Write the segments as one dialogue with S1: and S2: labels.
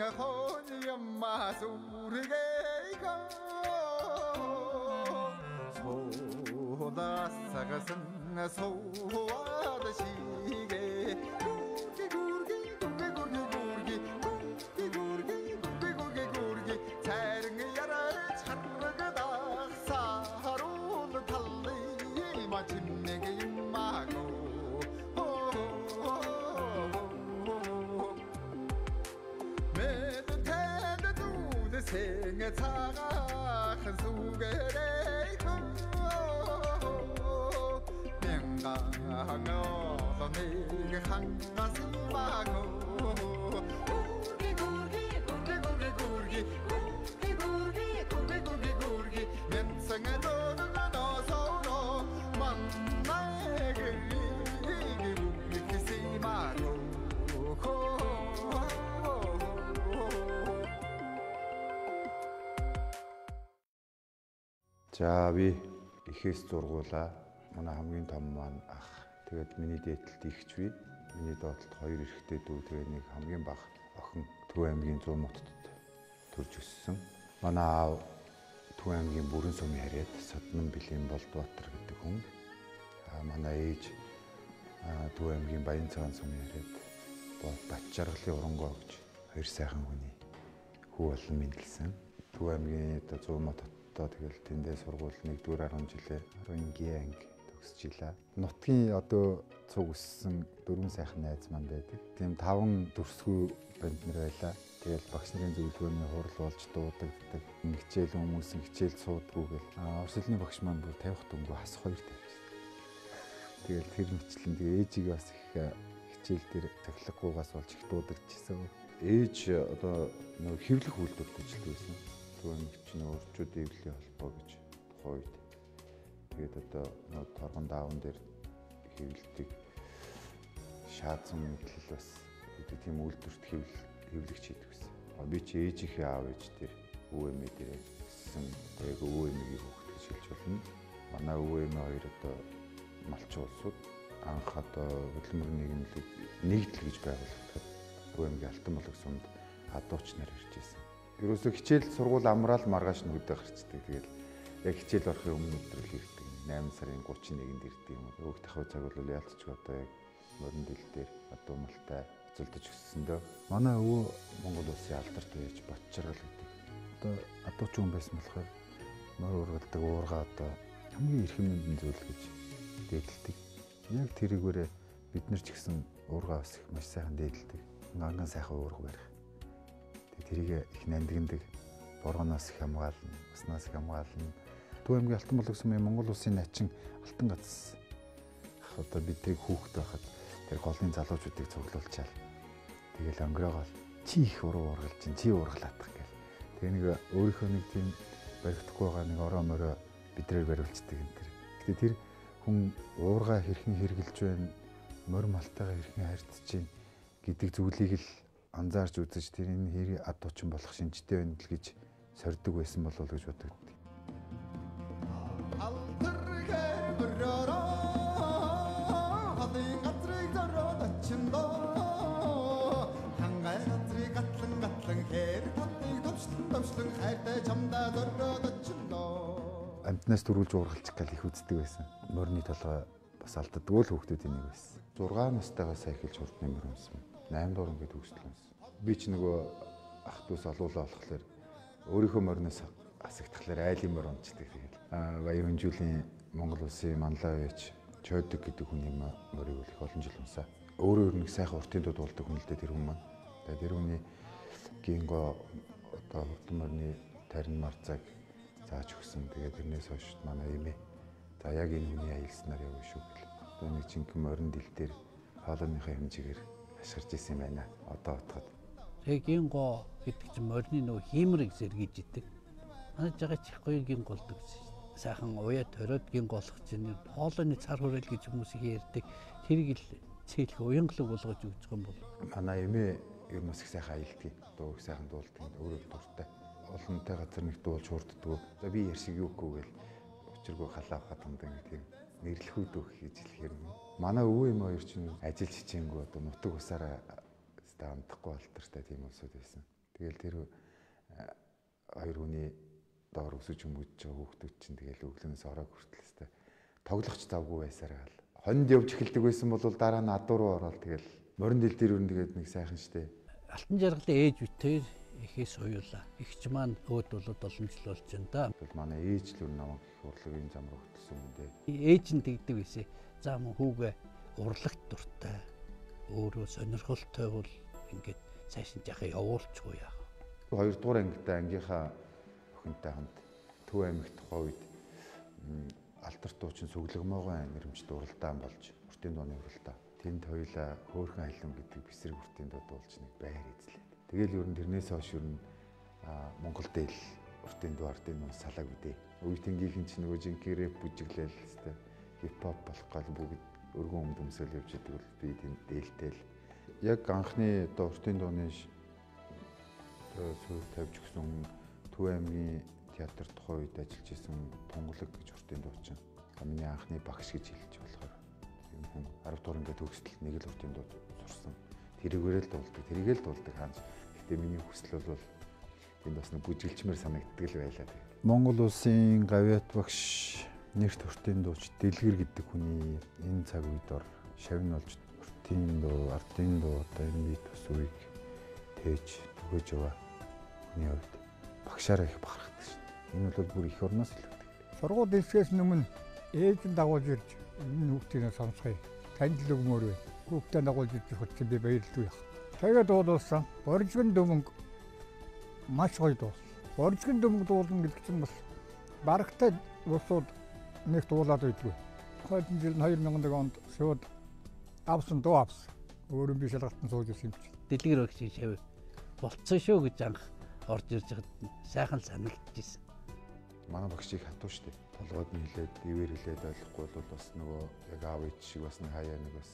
S1: 혼이엄마 수르게이가 소다사가슨 소와다시게 구르기 자릉이 야라 차르가다 사하로를 달리 마침 내게 임마고 생애 차가한 수계래 명강하며 내게 한가슴하고 구르기 면성에 너는 어서로 만나게 우리 심하고
S2: За би эхээс зургуулаа. Манай хамгийн том маань ах. Тэгээд миний дээдлэлт ихч би. Миний доотлолт 2 эрэгтэй дүү. Тэгээд нэг хамгийн бага охин Төв аймгийн 100 мутад төрж өссөн. Манай аав Төв аймгийн Бүрэн сумын харьяад Соднон Бэлэн Болдбаатар гэдэг хүн. Манай ээж Төв аймгийн Баян цагаан сумын харьяад Батчаргалын урангоо гэж 2 сайхан хүний хүү болон мэндэлсэн. Төв аймгийн 100 мутад тэгэл тэндээ сургууль 1-р 10 жилээ 10-ийн анги төгсчихлаа. Нутгийн одоо цуг өссөн 4 сайхан найз маань байдаг. Тийм 5 дүрсгүй банд нар байлаа. Тэгэл багш нарын зөвлөгөөний хурал болж дуудагддаг. Хичээл хүмүүс хичээл суудгүй гэл. Орчлын багш маань бүр 50 дөнгөө хас 2 тавьчихсан. Тэгэл тэр мэтлэн тэгээ ээжийг бас их хичээл дээр цахилгагүйгаас болж их дуудагдчихсан. Ээж одоо нэг хэвлэх үйлдвэрт ажилладаг байсан. Чинь өрчүүд эвлэлийн холбоо гэж тухайн үед тэгээд одоо нөө торгон даавн дээр хэвлэлтийг шаацсан мэтлэл бас гэдэг тийм үйлдвэрт хэвлэгч хийдэг гэсэн. Би чи ээжийнхээ аав ээж дээр өвөмэ дээр гэсэн яг өвөмэгийн хүүхэд гэж хэлж болно. Манай өвөмэ хоёр одоо малчин улсууд анх одоо хөдөлмөр нийгэмлэг нэгдэл гэж байгуулагдаад өвөмгийн алтан болог сумд адууч нар ирж байсан. Ерөөсөө хичээл сургууль амраал маргааш нүдэ гарчдаг. Тэгэл яг хичээл орохын өмнө өдрөл ирдэг. 8 сарын 31-нд ирдэг юм. Өөх тахав цаг бол яалтчгүй одоо яг морин дил дээр адуумалтай эцэлдэж өссөндөө. Манай өвөө Монгол улсын алдарт байж Батчаргал гэдэг. Одоо адууч хүн байсан болохоор морь ургалдаг уурга одоо хамгийн эрхэм мэндийн зүйл гэж дээдэлдэг. Яг тэрүүгээрээ бид нар ч гэсэн уурга бас их маш сайхан дээдэлдэг. Анган сайхан уурга барих. Тэрийг их нандиндаг, боргоноос их хамгаална, уснаас их хамгаална. Төв аймгийн Алтан болог сумын Монгол улсын начин алтан гац. Одоо бидний хүүхэд байхад тэр голын залуучуудыг цуглуулчаал. Тэгэл өнгөрөөгөл чи их уруу ургалж чинь чи ургалаадах гэл. Тэгээ нэг өөрийнхөө нэг тийм баригдахгүй байгаа нэг ороо мороо бидрээр бариулцдаг юм тэр. Гэтэ тэр хүн уурга хэрхэн хэрглэж байна, морь малтайгаа хэрхэн харьцаж чинь гэдэг зүйлийг л анзаарч үзэж тэр энэ хэрэг ад тучин болох шинжтэй байна л гэж сордог байсан болов уу гэж боддог. Амтнаас төрүүлж уургалчих гал их үздэг байсан. Морины толгой бас алддаггүй л хүүхдүүдийн нэг байсан. 6 настайгаас эхэлж хурдны мөр юмсан. 8 дугаар ингээд төгслөнс. Би ч нөгөө ах дүүс олуулаа болохоор өөрийнхөө морноос асагдахлаар айлын мор унцдаг тэгээд. Баян хөнжүүлийн Монгол улсын манлай байж Чойдог гэдэг хүний морийг бол их олон жил унсаа. Өөрөө нэг сайхан уртын дуд болдог хүн л дээ тэр хүн маань. Тэгээд тэр хүний гинго одоо хурдан морны тарин марцаг зааж өгсөн. Тэгээд тэрнээс хойш манай эмээ. За яг энэ хүний аялснаар явна шүү гэл. Одоо нэг жинхэнэ морин дил дээр хоолойныхаа хэмжээгээр ашгарч исэн юм байна. Одоо утгад.
S3: Тэгээ гинго гэдэг чинь морины нөгөө хиймрэг зэргийж идэг. Манай жагаа чих гоё гинго болдог гэсэн. Сайхан уяа ториод гинго болох чинь хоолойны цар хүрээл гэж хүмүүс их ярьдаг. Тэрийг л цээлэх уянгалаг болгож өгч байгаа юм бол.
S2: Манай эмээ ер нь их сайхан аялдаг. Дуу их сайхан дуулдаг. Өөрөө дуртай. Олонтой газар нэг дуулж хурддаг. За би ярьшиг юу гэх гээл учиргүй халаах хатамд ингэ тийм нэрлэхүүд өгөх гэж хэлэхээр манай өвөө юм хоёр чинь ажил хичээнгүү одоо нутаг усаараа амтахгүй болтортой тийм улсууд байсан. Тэгэл тэр хоёр хүний доор өсөж өмгөж байгаа хүүхдүүд чинь тэгэл өглөөнөөс ороо хүртэл өстэй тоглохч завгүй байсаар гал. Хонд явж эхэлдэг байсан бол дараа нь адуу руу ороод тэгэл морин дил дээр өрн тэгээд нэг сайхан штэ.
S3: Алтан жаргалын ээж битээр ихээс уйлаа. Игч маань өөд болоод олон жил болж байна да.
S2: Тэгэл манай ээж л өр намайг их урлагийн зам руу хөтсөн юм дээ.
S3: Ээж нь тэгдэг байсан. За мөн хүүгээ урлагт дуртай. Өөрөө сонирхолтой бол ингээд цааш нь жахаа явуулчихгүй яах.
S2: Хоёрдугаар ангитай ангийнхаа охинтой хамт Төв аймагт тухай үед алдарт дуучин Сүглэгмоогоо нэрмж дуралдаан болж уртын дууны уралдаа. Тэнд хоёулаа хөөхөн халин гэдэг бисрэг уртын дуу дуулж нэг байр эзлээ. Тэгэл ер нь тэрнээс хойш ер нь Монголд ил уртын дуу ардын нуус салааг үдээ. Үеийнхийнхэн ч нөгөө жинхэнэ рэп бүжиглээл хэвээр хипхоп болох гал бүгд өргөн өмдөмсөл явж идэг бол би тэнд дээлтэл. Яг анхны одоо уртын дууны суурь тавьж өгсөн Төв аймгийн театр тухай үед ажиллаж исэн Тунгалаг гэж уртын дуучин. Миний анхны багш гэж хэлж болохоор юм хүн 10 дугаар ингээд төгсөлт нэг л уртын дуу сурсан. Тэрийгээрээ л дуулдаг, тэрийгээ л дуулдаг хаанч. Гэхдээ миний хүсэл бол энд бас нэг бүжиглчмээр санагддаг л байлаа. Монгол улсын гавьяат багш нэрт уртын дууч Дэлгэр гэдэг хүний энэ цаг үед ор шавн болж уртын дуу, ардын дуу одоо энэ бит бас үеиг тээж төгөөж яваа хүний хувьд багшаараа их бахархдаг шин. Энэ бол бүр их орноос илүүдэг.
S4: Сургууль дэвсгээс өмнө ээж нь дагуулж ирж энэ хүүхдийн сонсгоё. Танд л өгмөр вэ. Хүүхдээ дагуулж ирж хөтсөн би баярлалаа яах. Тэгээд дуулсан. Боржгон дүмэнг маш гоё дуулсан. Боржгон дүмэнг дуулна гэдэг чинь бас барагтай улсууд нэг дуулаад байдгүй. Тухайн жил 2000 онд шууд авсан дуу авсан. Өөрөө би шалгалтанд сууж ирсэн юм чи.
S3: Дэлгэр багш шав болцсон шүү гэж анх орж ирж хад сайхан санагдчихсэн.
S2: Манай багш их хатуу штэ. Толгойд нь хилээд, ивэр хилээд ойлгохгүй бол бас нөгөө яг аав ээж шиг бас нэг хаяа нэг бас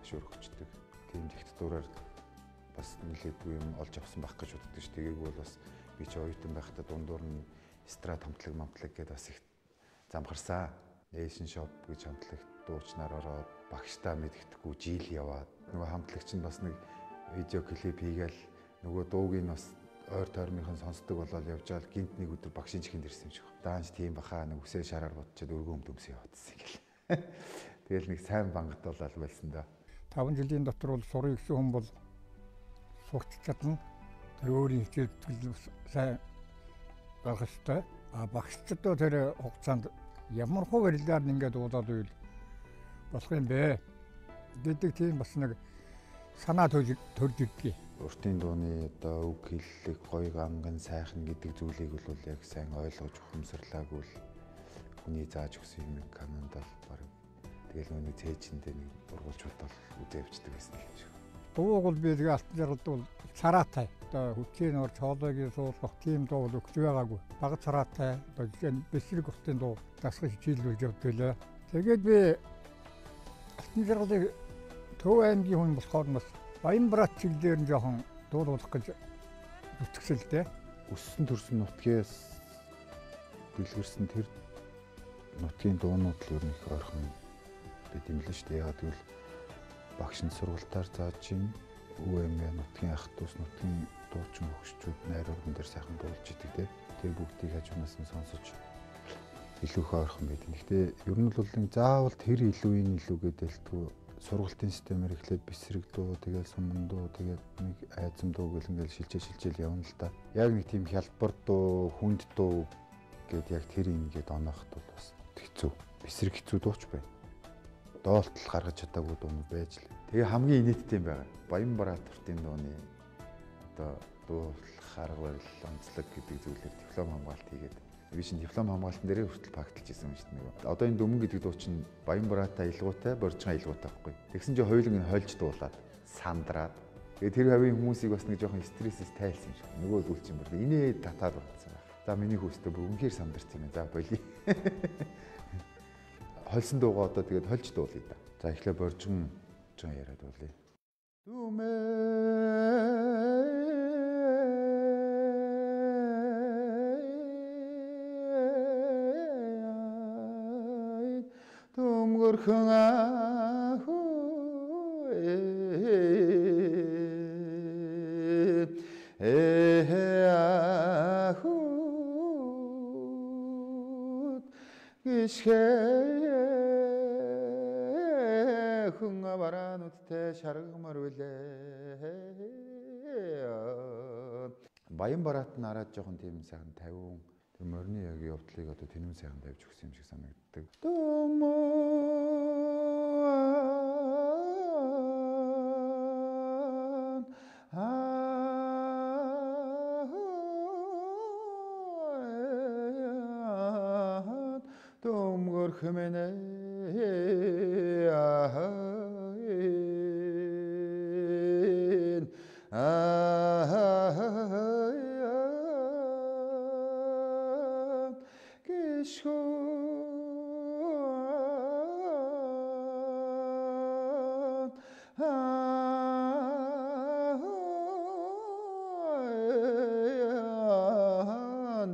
S2: ташуурхчдаг. Тийм жигт дураар бас нилээдгүй юм олж авсан байх гэж боддог ш. Тэгээгүй бол бас би ч оюутан байхдаа дундуур нь эстрад хамтлаг мамтлаг гэдээ бас их замхарсан. Эйшн шоп гэж хамтлагт дуучнаар ороод багштаа мэдгэдэггүй жил яваад нөгөө хамтлагч нь бас нэг видео клип хийгээл нөгөө дууг нь бас ойр тойрныхон сонсдог болоод явж байгаа гинт нэг өдөр багшийн чихэнд ирсэн юм шиг. Даанч тийм бахаа нэг үсээ шараар бодчихэд өргөн өмдөмс яваадсан гэл. Тэгэл нэг сайн бангадуулаад байлсан да.
S4: 5 жилийн дотор бол сурах гэсэн хүн бол сурч чадна. Тэр өөрийн хичээл сайн гаргах ёстой. Багшчдоо тэр хугацаанд ямар хөө барилаар ингээд уулаад үйл болох юм бэ гэдэг тийм бас нэг санаа төрж ирдэг.
S2: Уртын дууны одоо үг хэллэг, гоё ганган сайхан гэдэг зүйлийг бол яг сайн ойлгож ухамсарлаагүй л хүний зааж өгсөн юм канонд бол баг тэгэл нүг цээжиндээ нэг ургуулж бодвол үдээ явждаг гэсэн юм шиг.
S4: Дуу бол би тэгээ алтан жаргалд бол цараатай. Одоо хүчээр орж хоолойг суулгах тийм дуу бол өгч байгаагүй. Бага цараатай. Одоо жишээ нь бэсрэг уртын дуу дасгаж хичээлүүлж явдаг лээ. Тэгээд би алтан жаргалыг Төв аймгийн хүн болохоор бас Баянбараа чиглэлээр нь жоохон дуулуулах гэж зүтгэсэлтэй.
S2: Өссөн төрсөн нутгээс дэлгэрсэн тэр нутгийн дуунууд л ер нь их ойрхон бид юм л шүү дээ. Яг тэгвэл багш нь сургалтаар зааж ийн өвөмөө нутгийн ах トゥ ус нутгийн дуучин хөгшчүүд найруулган дээр сайхан дуулж идэг те. Тэр бүгдийг хажуунаас нь сонсож илүү их ойрхон байдаг. Гэхдээ ер нь бол нэг заавал тэр илүүийн илүү гэдэлтгүй сургалтын системээр эхлээд бэсрэг дуу, тэгээд суман дуу, тэгээд нэг айзам дуу гэл ингээл шилжээл явна л та. Яг нэг тийм хялбар дуу, хүнд дуу гэд яг тэр ингээд оноохт бол бас хэцүү. Бэсрэг хэцүү дууч байна. Доолтол гаргаж чадаагүй дуу байж л. Тэгээ хамгийн инээдтэй юм байгаа. Баянбараа туртын дууны одоо дуулах арга барил, онцлог гэдэг зүйлээр диплом хамгаалт хийгээд би чинь диплом хамгаалтан дээрээ хүртэл багталж исэн юм шүү дээ нэг. Одоо энэ Дүмэн гэдэг дуу чинь Баянбараатай илгуутай, Боржгон илгуутай байхгүй. Тэгсэн чинь хоёуланг нь хольж дуулаад, сандраад. Тэгээ тэр хавийн хүмүүсийг бас нэг жоохон стрессээс тайлсан юм шиг. Нөгөө дүүл чинь бүр инээ татаад байна. За миний хүүхдээ бүр үнэхээр сандарсан юм. За болий. Хольсон дуугаа одоо тэгээд хольж дуулъя да. За эхлээ Боржгон яриад дуулъя. Дүмгөрхөн ахуу хүн бараануудтай шаргамар үлээ. Баян бараат нь араад жоохон тийм сайхан 50 тэр морины яг явдлыг одоо тэнэм сайхан тавьж өгсөн юм шиг санагддаг. Дөмгөр хэмэнэ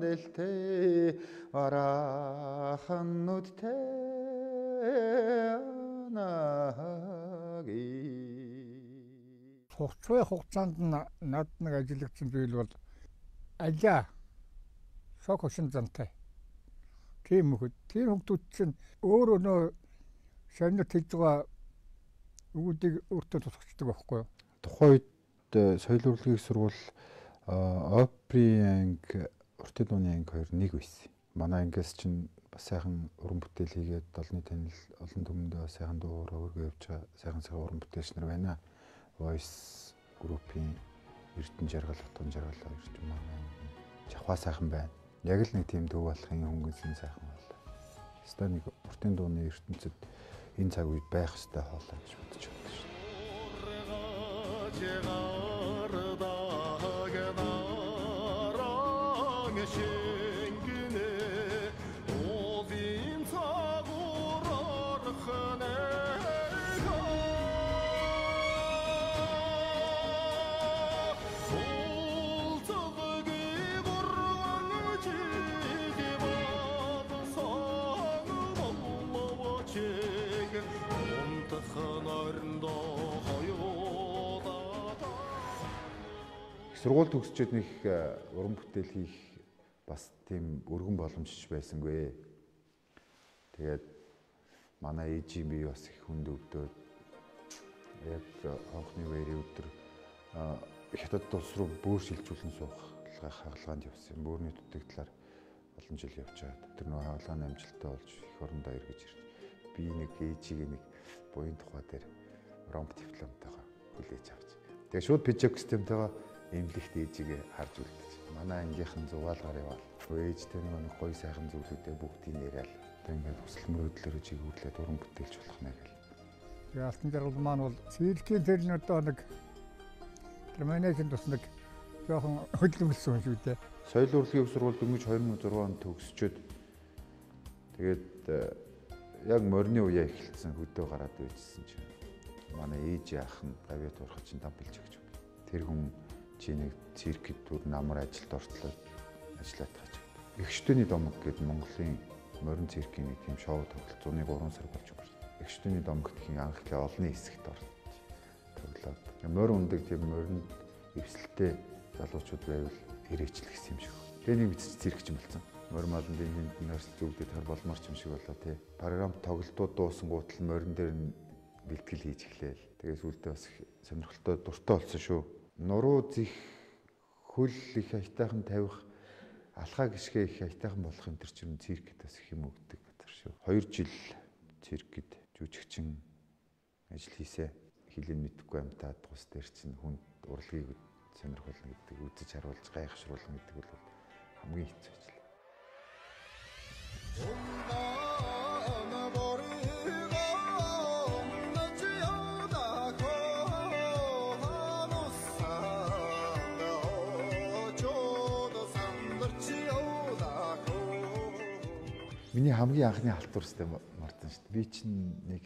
S2: дэлтэй арахан нүдтэй наги.
S4: Хугацаа хугацаанд над нэг ажиллагдсан зүйл бол алиа шок хөшин зантай. Тийм хүмүүс чинь өөрөө нөө шавнад хийж байгаа өгүүдийг өөртөө тусгачдаг байхгүй юу?
S2: Тухайн үед соёл урлагийн сургууль Опри анги, уртын дууны анги хоёр нэг байсан. Манай ангиас чинь бас сайхан уран бүтээл хийгээд олонний танил олон түмэндээ сайхан дуу өргөө явж байгаа сайхан уран бүтээлч нар байна. Voice group-ийн Эрдэнэ жаргал, Утган жаргал ирж манай Жавхаа сайхан байна. Яг л нэг тийм төв болохын хөнгөнсөн сайхан байна. Хэвээ нэг уртын дууны ертөнцид энэ цаг үед байх ёстой хоолой гэж бодож байна шүү дээ. Сургууль төгсчөөд нэг уран бүтээл хийх бас тийм өргөн боломжч байсангүй. Тэгээд манай ээжийн бие бас их хүнд өвдөөд яг анхны үеийн өдөр хятад улс руу бөөр шилжүүлэн суух хаалгаанд явсан. Бөөрийн дутагдлаар олон жил явж байгаа. Тэр нөө хаалгааны амжилттай болж их орондоо эргэж ирж. Би нэг ээжийг нэг буян тухай дээр ромп дипломтойгоо хүлээж авч. Тэгээд шууд пижак системтэйгээ эмнэлэгт ээжигээ харж үлдэж. Манай ангийнхан зугаалгаар явал. Ээжтэй нэг гоё сайхан зүйлүүдээ бүгдийг яриад. Тэгээд ингээд хүсэл мөрөөдлөөр чиглүүлээд уран бүтээлч болох нэ гэл.
S4: Тэгээд алтан жаргал маань бол цэвэрлэгийн тэр нь одоо нэг терминation тус нэг жоохон хөдөлмөрлсөн юм шүү дээ.
S2: Соёл урлагийн өв сургууль дөнгөж 2006 онд төгсчөөд тэгээд яг морины үеэ эхэлсэн хөдөө гараад байжсэн чинь манай ээж яах нь гавьяа турах чинь дампилж өгч. Тэр хүн чи нэг циркэд түр намар ажилд ортлоо ажиллаад тааж. Эгчтөний домог гэдэг Монголын морин циркийн нэг тийм шоу тоглолт 103 сар болж өнгөрсөн. Эгчтөний домог гэх анхлын олонний хэсэгт тоглоод. Морь ундаг тийм морин эвсэлтэй залуучууд байвал ирээчлэх юм шиг. Тэгээ нэг биз циркч юм болсон. Морь малын дэнд нэрс зүгдээд хар болмор ч юм шиг болоо тий. Програм тоглолтууд дуусан гутал морин дээр нь бэлтгэл хийж эхлээл. Тэгээ сүүлдээ бас сонирхолтой дуртай болсон шүү. Нуруу зих хөл их хайтайхан тавих алхаа гიშгэ их хайтайхан болох энэ төр чинь циркэд бас их юм өгдөг батар шүү. 2 жил циркэд жүжигчин ажил хийсэ. Хилийн мэдхгүй амтаад тус дээр чинь хүнд урлагийг сонирхолно гэдэг, үзэж харуулж гайхшруулна гэдэг бол хамгийн хэцүү ажил. Миний хамгийн анхны халтуурстай мартсан шүү дээ. Би чинь нэг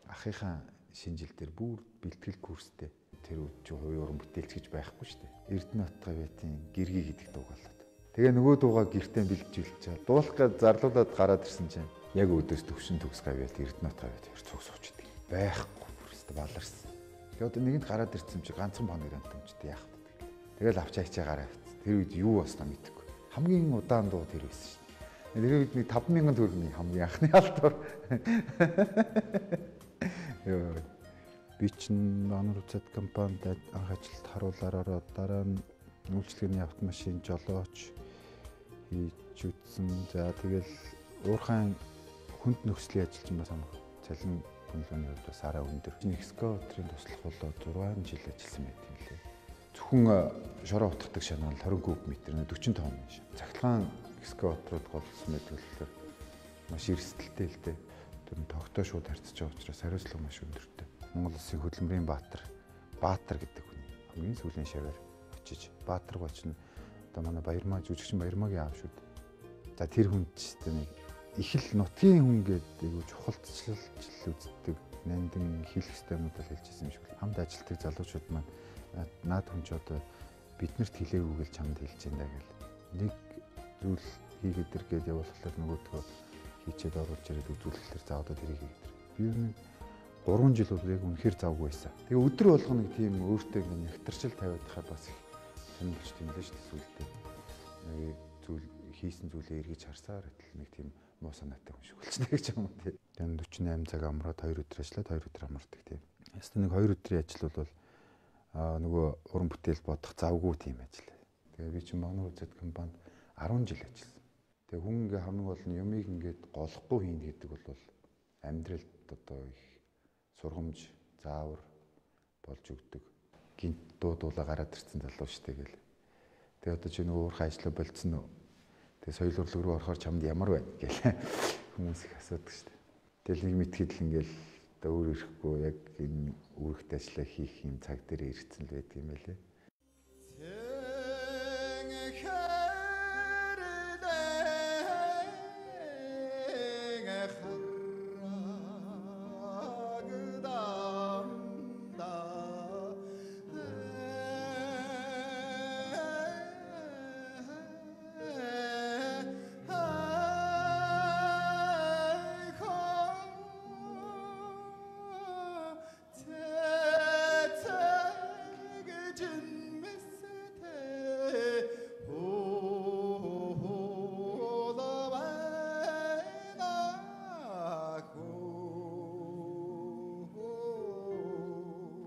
S2: ахыхаа шинжил дээр бүр бэлтгэл курстэй. Тэр үед чи хувийн уран бүтээлч гэж байхгүй шүү дээ. Эрдэнэ Бат гавьяатын гэргий гэдэг дуу болоод. Тэгээ нөгөө дуугаа гэртээ бэлтжүүлж чаа. Дуулах гэж зарлуулад гараад ирсэн чинь яг өдөөс төвшин төгс гавьяат Эрдэнэ Бат гавьяат хоёр цуг суучдаг. Байхгүй бүрстэ баларсан. Тэгээ одоо нэгэнд гараад ирсэн чи ганцхан баг нэрэнт юмчтэй яах вэ? Тэгэл авч ачаа гараа авчихсан. Тэр үед юу болсноо мэдэхгүй. Хамгийн удаан дуу тэр байсан шүү дээ. Тэр үед нэг 5,000 төгрөгийн хамгийн анхны алдуур. Йоо. Би чинь манай үзэд компанид анх ажилд харуулаар ороод дараа нь үйлчлэгээний автомашин жолооч хийж үтсэн. За тэгэл уурхайн хүнд нөхцөлийн ажилчин бас амх цалин хөндлөөний хувьд бас арай өндөр. Экскаваторын туслах болоо 6 жил ажилласан байт юм лээ. Зөвхөн шороо утгадаг шанал 20 куб метр 40 тонн шин. Цахилгаан экскаваторууд голсон байдаг л маш эрсдэлтэй л дээ. Тэр нь тогтоо шууд харьцаж байгаа учраас хариуцлага маш өндөртэй. Монгол Улсын хөдөлмөрийн Баатар гэдэг хүний хамгийн сүүлийн шавьяар очиж Баатар гоч нь одоо манай Баярмаа жүжигчин Баярмаагийн аав шүү дээ. За тэр хүн ч гэдэг нэг их л нутгийн хүн гэдэг айгу чухалчлж үздэг нандин хэлэх юмуд л хэлжсэн юм шиг л хамт ажилтдаг залуучууд маань наад хүн ч одоо биднэрт хэлээгүй гэж чамд хэлж байна гэл нэг зүйл хийгээд иргээд явуулахлаар нөгөөдгөө хийчээд оруулж ирээд үзүүлэхлээр за одоо тэрийг хийгээд би юу нэг 3 жил бол яг үнэхээр завгүй байсан. Тэгээ өдөр болгоно нэг тийм өөртөө ингэ нэгтарчил тавиад хаад бас их сонирхолч юм л шүү дээ сүултээ. Нэг зүйл хийсэн зүйлээ эргэж харсаар нэг тийм муу санаатай хүн шиг болчихсон гэж юм уу тий. Тэгээ 48 цаг амраад 2 өдөр ажиллаад 2 өдөр амардаг тийм. Ястаа нэг 2 өдрийн ажил бол нөгөө уран бүтээл бодох завгүй тийм ажил. Тэгээ би чинь манай үзэд компанид 10 жил ажилласан. Тэгээ хүн ингээ хамгийн гол нь юмыг ингээд голохгүй хийнэ гэдэг бол амьдралд одоо их сургамж заавар болж өгдөг. Гинт дуулаа гараад ирсэн залуу штэ гэл. Тэгээ одоо чи нөгөө уурхай ажиллаа болцсон уу? Тэгээ соёл урлаг руу орохоор чамд ямар байна гэл хүмүүс их асуудаг штэ. Тэгэл нэг мэдхэд л ингээл одоо өөр ирэхгүй яг энэ үүрэгт ажиллаа хийх юм цаг дээр ирсэн л байдаг юм байлээ.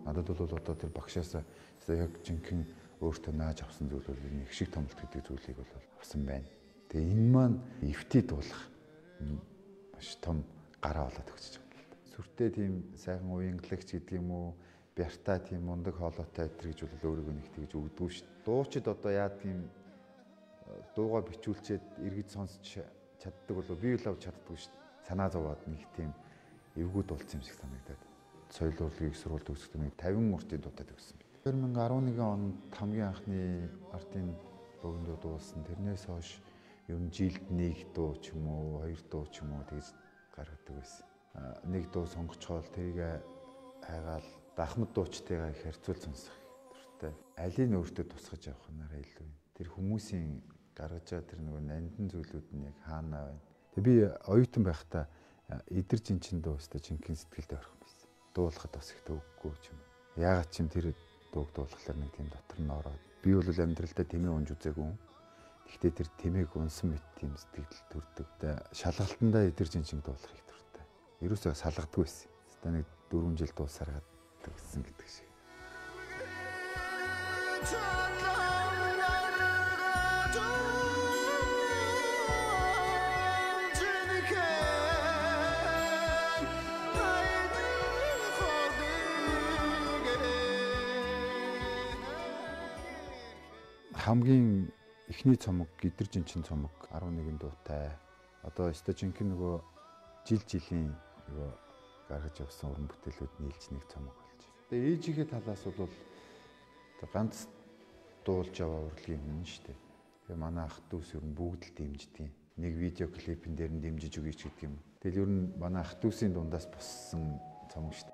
S2: Надад бол одоо тэр багшаас яг жинхэнэ өөртөө нааж авсан зүйл бол нэг шиг томлт гэдэг зүйлийг бол авсан байна. Тэгээ энэ маань эвтий дуулах маш том гараа болоод өгч байгаа юм л да. Сүртэй тийм сайхан уянгалагч гэдэг юм уу, бяртаа тийм мундаг хоолойтой айтар гэж бол өөрийгөө нэг тэгж өгдөө шүү дээ. Дуучид одоо яад тийм дуугаа бичүүлчихэд эргэж сонсч чаддаг болов би л авч чаддаггүй шүү дээ. Санаа зовоод нэг тийм эвгүй дуулсан юм шиг санагдаад. Соёл урлагийг сургууль төгсөхдөө нэг 50 мөртийн дуудаад өгсөн. 2011 онд хамгийн анхны ардын богино дуулсан. Тэрнээс хойш ер нь жилд нэг дуу ч юм уу, 2 дуу ч юм уу тэгж гаргадаг байсан. Нэг дуу сонгочхоол тэрийг хайгаал дахмад дуучтайгаа их харьцуул сонсох дуртай. Алийг нь өөртөө тусгаж явах нараа илүү. Тэр хүмүүсийн гаргаж байгаа тэр нөгөө нандин зүйлүүд нь яг хаана байна. Тэг би оюутан байхдаа эдэр жинчин дуу өстой жинхэнэ сэтгэлдээ орох юм байсан. Дуулахад бас их төвөггүй ч юм. Яагаад ч юм тэр дууг дуулахлаар нэг тийм дотор нь ороод би бол амьдралдаа тэмээ унж үзээгүй. Гэхдээ тэр тэмээг унсан мэт тийм сэтгэл төрдөг. Шалгалтандаа эдэр жинчин дуулах их дуртай. Ерөөсөө салгадгүй байсан. Хэвээ нэг 4 жил дуусараад гэсэн гэдэг шиг. Хамгийн эхний цомог эдэр жинчин цомог 11 дуутай. Одоо өстой жинхэнэ нөгөө жилийн нөгөө гаргаж явсан уран бүтээлүүд нийлж нэг цомог болж. Тэгээ ээжийнхээ талаас бол ганц дуулж яваа урлагийн хүн шүү дээ. Тэгээ манай ах дүүс ер нь бүгд л дэмждэг. Нэг видео клипэн дээр нь дэмжиж өгье ч гэдэг юм. Тэгэл ер нь манай ах дүүсийн дундаас боссон цомог шүү дээ.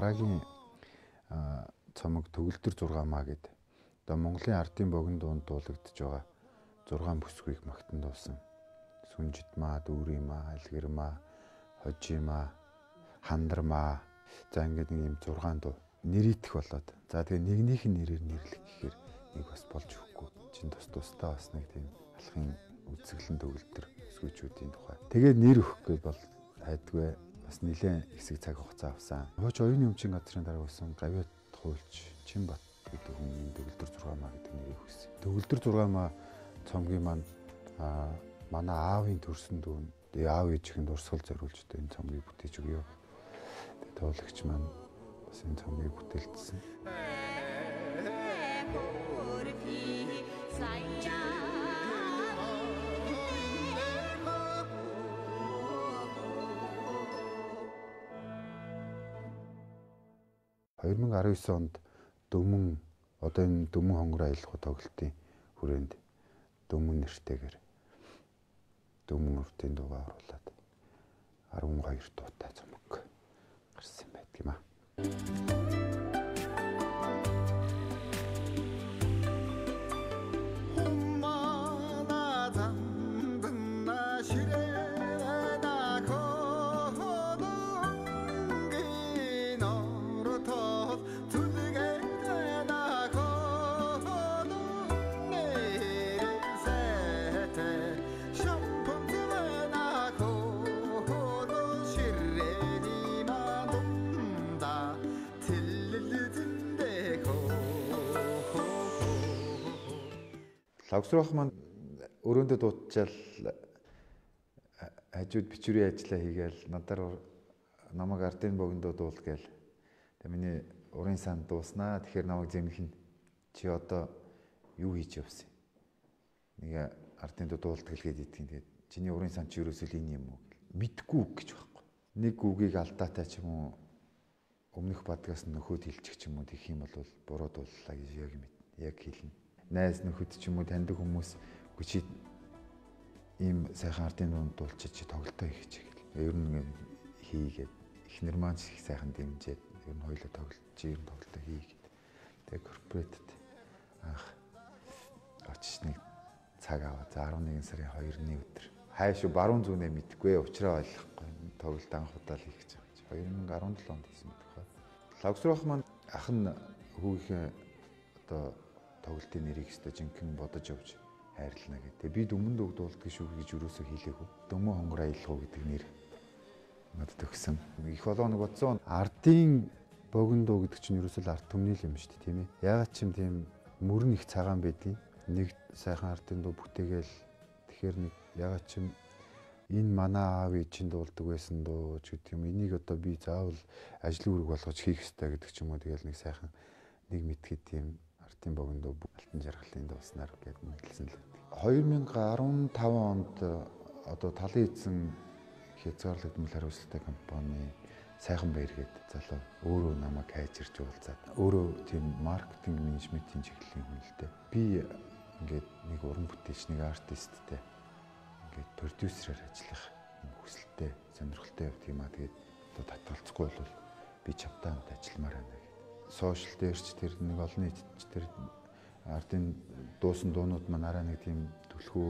S2: дараагийн цомог төгөлдөр 6 маа гэдэг. Одоо Монголын ардын богино дуунд дуулагдж байгаа 6 бүсгүйг магтан дуусан. Сүнжид маа, дүүрийн маа, алгэр маа, хожим маа, хандар маа. За ингээд нэг юм 6 дуу нэрийдэх болоод. За тэгээ нэгнийх нь нэрээр нэрлэх гэхээр нэг бас болж өгөхгүй. Чин тусдаа бас нэг тийм алхын үзэсгэлэн төгөлдөр бүсгүйчүүдийн тухай. Тэгээд нэр өгөхгүй бол хайдгүй бас нэлээд хэсэг цаг хугацаа авсан. Хууч оюуны өмчийн газрын дараа болсон Гавьяат хуульч Чинбат гэдэг хүн төгөлдөр 6 маа гэдэг нэрийг өгсөн. Төгөлдөр 6 маа цомгийн маань манай аавын төрсөн дүүн. Тэгээ аав ээжихэнд урсгал зориулж энэ цомгийг бүтээж өгье. Тэгээ туулагч маань бас энэ цомгийг бүтээлдсэн. - 2019 онд Дөмөн одоо энэ Дөмөн хонгор аялал тоглолтын хүрээнд Дөмөн нэртэйгээр Дөмөн уртын дуугаа оруулаад 12 дуутай цомог гарсан байдаг юм аа. Лавсрах маань өрөөндөө дуудчихал хажууд бичвэрийн ажиллаа хийгээл надаар намайг ардын богиндоо дуул гээл. Тэгээ миний урын сан дууснаа. Тэгэхээр намайг зэмхэн чи одоо юу хийж явсан? Нэг ардын дуулдаг л гээд идэх. Тэгээд чиний урын сан чи ерөөсөө л энэ юм уу? Мэдгүй үг гэж байхгүй. Нэг үгийг алдаатай ч юм уу өмнөх бадгаас нөхөд хэлчих ч юм уу тэгэх юм бол буруу дууллаа гэж яг хэлнэ. Найз нөхөд ч юм уу таньдаг хүмүүс чи ийм сайхан ардын дунд дуулчих чи тоглолтоо хийх чиг. Ер нь хийгээд эхнэр маань их сайхан дэмжээд ер нь хоёулаа тоглолт чи ер нь тоглолтоо хийгээд. Тэгээ корпоратд очиж нэг цаг аваа. За 11 сарын 2-ны өдөр. Хайш баруун зүүнээ мэдгүй уучраа ойлгохгүй тоглолт анх удаа л хийж байгаа. 2017 онд хийсэн байдаг. Лавсрах маань ах нь хүүгийн одоо тоглолтын нэрийг өстө жинхэнэ бодож явж хайрлана гэдэг. Би Дөмөн дууг дуулдаг шүү гэж юусоо хийлээгүй. Дөмөн хонгор аялал гэдэг нэр надад өгсөн. Их болоо нэг бодсон. Ардын богино дуу гэдэг чинь юусоо л ард түмний л юм шүү дээ, тийм ээ. Ягаад ч юм тийм мөрөн их цагаан байдгийг. Нэг сайхан ардын дуу бүтээгээл тэгэхээр нэг ягаад ч юм энэ манай аав ээжийн дуулдаг байсан дуу ч гэдэг юм. Энийг одоо би заавал ажлын үүрэг болгож хийх ёстой гэдэг ч юм уу. Тэгэл нэг сайхан нэг мэдхэд тийм ардын богино дуу алтан жаргалын дууснаар гээд мэдлсэн л. 2015 онд одоо талын эзэн хязгаарлагдмал хариуцлагатай компани Сайхан Баяр гэдэг залуу өөрөө намайг хайжирч уулзаад өөрөө тийм маркетинг менежментийн чиглэлийн хүн л дээ. Би ингээд нэг уран бүтээлч нэг артисттэй ингээд продюсераар ажиллах хүсэлтэй сонирхолтой явдаг юм аа. Тэгээд одоо татгалцахгүй бол би чавтаа хамт ажилламаар байна гэдэг. Сошиал дээрч тэр нэг олон нийтч тэр ардын дуусан дуунууд маань арай нэг тийм түлхүү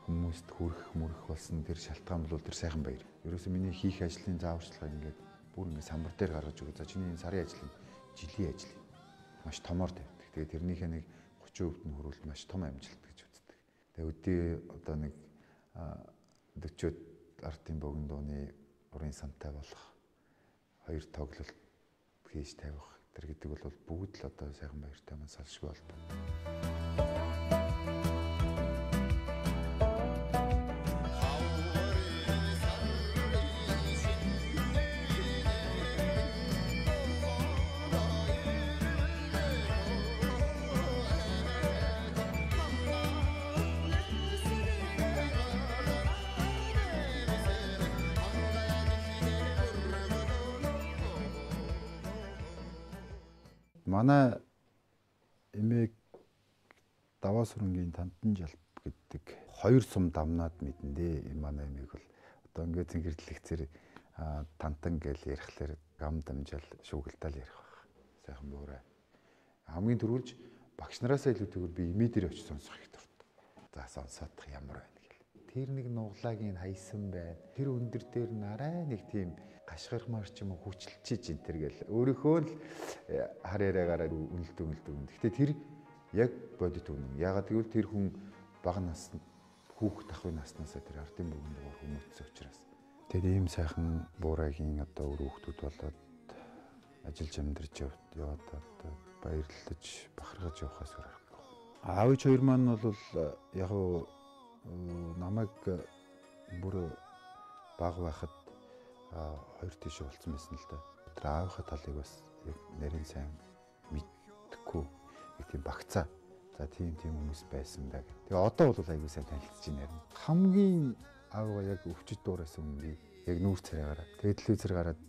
S2: хүмүүст хүрэх мөрөх болсон тэр шалтгаан бол тэр Сайхан Баяр. Ерөөсөө миний хийх ажлын зааварчилгаа ингээд бүр ингээд самбар дээр гаргаж өгөө. За чиний энэ сарын ажил, жилийн ажил маш томоор тавьдаг. Тэгээд тэрнийхээ нэг 30% нь хөрвөл маш том амжилт гэж үздэг. Тэгээд өдөө одоо нэг 40-од ардын богино дууны урын сантай болох 2 тоглолт хийж тавих тэр гэдэг бол бүгд л одоо Сайхан Баяртай маань салшгүй холбоо. Манай эмээг даваа сүрэнгийн Тандан жалб гэдэг 2 сум дамнаад мэдэндээ манай эмээг бол одоо ингээд зингэрлэгцээр тантан гэж ярихлаар гам дамжаал шуугилтаал ярих баг. Сайхан буурай. Хамгийн түрүүлж багш нараасаа илүүтэйгээр би имээ дээр очиж сонсох их дуртай. За сонсоодох ямар байна гэл. Тэр нэг нуглагийн хайсан байна. Тэр өндөр дээр нарай нэг тийм гашгармаар ч юм уу хүчилчиж ин тэр гэл. Өөрийнхөө л хар яриагаараа үнэлдэг. Гэхдээ тэр яг бодит үнэн. Ягаад гэвэл тэр хүн бага наснд хүүхд ахуй наснасаа тэр ардын бүгэн дугаар хүмүүцсэн учраас. Тэгээд ийм сайхан буурайгийн одоо өөр хүүхдүүд болоод ажиллаж амьдарч яваад одоо баярлаж бахархаж явахаас өөр аргагүй. Аав ээж хоёр маань бол яг намайг бүр бага байхад хоёр тийш болцсон байсан л да. Тэр аавынхаа талыг бас яг нэрэн сайн мэдхгүй их тийм багцаа. За тийм хүмүүс байсан даа. Тэгээ одоо бол аягүй сайн танилцж байна. Хамгийн аавгаа яг өвчтөд дуурайсан юм би яг нүүр царайгаараа. Тэгээ телевизээр гараад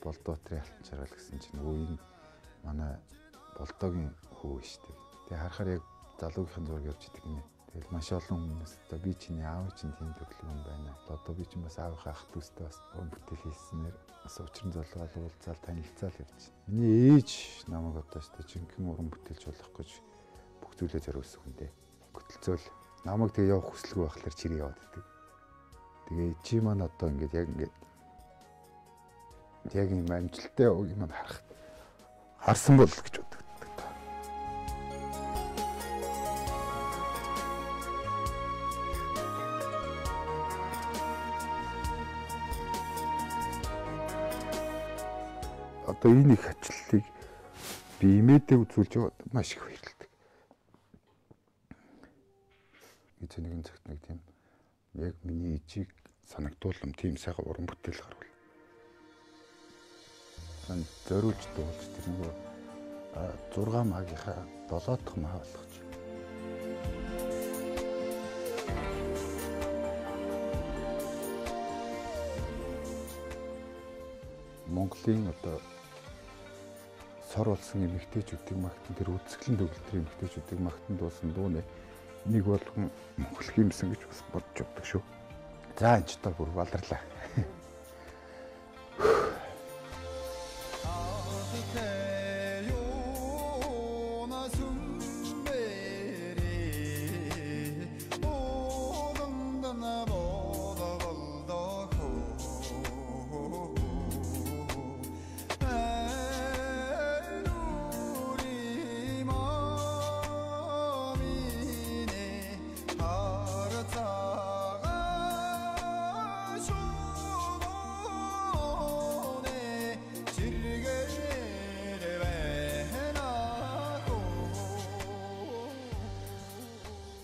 S2: болдоотрын алтан чаргал гэсэн чинь нөгөө энэ манай болдоогийн хүү шүү дээ. Тэгээ харахаар яг залуугийн зураг явж идэг нэ. Тэгэл маш олон хүмүүс одоо би чиний аав чинь тийм төрлөг юм байна. Одоо би чинь бас аавынхаа ах дүүстэй бас бүтээл хийснээр бас учрын залуугаар уулзаал танилцаал явчих. Миний ээж намайг одоо ч жинхэнэ уран бүтээлч болох гэж бүх зүйлээ зориулсан хүн дээ. Хөтөлцөөл намайг тэгээ явах хүсэлгүй байхлаар чирээ яваад идэг. Тэгээ чи маань одоо ингээд яг юм амжилттай юм харах харсан бол гэж боддог. Одоо энэ их ачлалыг би имээдээ үзүүлж яваад маш их баярлалдаг. Эцэг нэгэн цагт нэг тийм яг миний ижийг санагдуулам тийм сайхан уран бүтээл гарвал. Сан зориулж дуулж тэр нөгөө 6 магийнхаа 7 дахь маа болгож. Монголын одоо сор болсон эмэгтэйчүүдийг магтан тэр үзэсгэлэн төгөлдрийн эмэгтэйчүүдийг магтан дуусан дууны нэг болгон монгол хэмсэн гэж бас бодож явдаг шүү. За энэ ч одоо бүр баларлаа.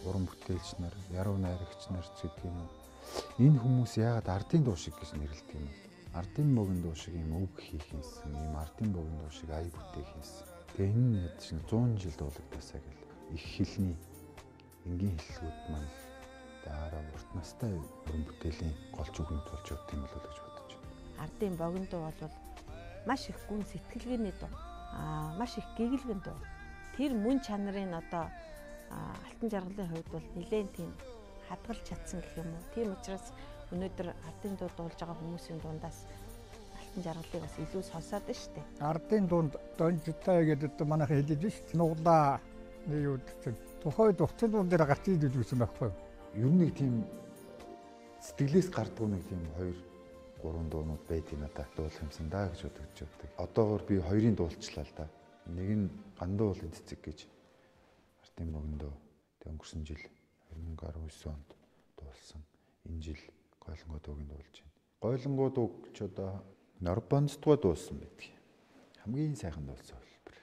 S2: Уран бүтээлч нар, яруу найрагч нар ч гэдэг юм. Энэ хүмүүс яагаад ардын дуу шиг гэж нэрлэдэг юм бэ? Ардын богино дуу шиг юм үг хийх юмсан, юм ардын богино дуу шиг ая бүтээх юмсан. Тэгээ энэ яд чинь 100 жил дуулагдасаа гэл их хэлний энгийн хэллэгүүд маань дараа урт настай уран бүтээлийн голч үгэнд болж явдаг юм болов уу гэж бодож байна.
S5: Ардын богино дуу бол маш их гүн сэтгэлгээний дуу. Маш их гэгэлгэн дуу. Тэр мөн чанарын одоо алтан жаргалын хувьд бол нэлээд тийм хадгалж чадсан гэх юм уу. Тийм учраас өнөөдөр ардын дуу дуулж байгаа хүмүүсийн дундаас алтан жаргалыг бас илүү сонсоод байна шүү дээ.
S4: Ардын дунд донжтой гэдэг одоо манайхан хэлээд байна шүү дээ. Нуглаа юу гэдэг. Тухайд уртын дуун дээр гарч идэж үзсэн байхгүй юу?
S2: Ер нь нэг тийм сэтгэлээс гардгүй нэг тийм 2-3 дуунууд байдгийг надад дуулах юмсан даа гэж бодож байдаг. Одоогоор би хоёрын дуулчлаа л да. Нэг нь гандуу уулын цэцэг гэж ардын богино дуу. Тэг өнгөрсөн жил 2019 онд дуулсан. Энэ жил гойлонгоо дуугийн дуулж байна. Гойлонгоо дууг ч одоо Норбонцдгоо дуулсан байдаг. Хамгийн сайхан дуулсан хэлбэр.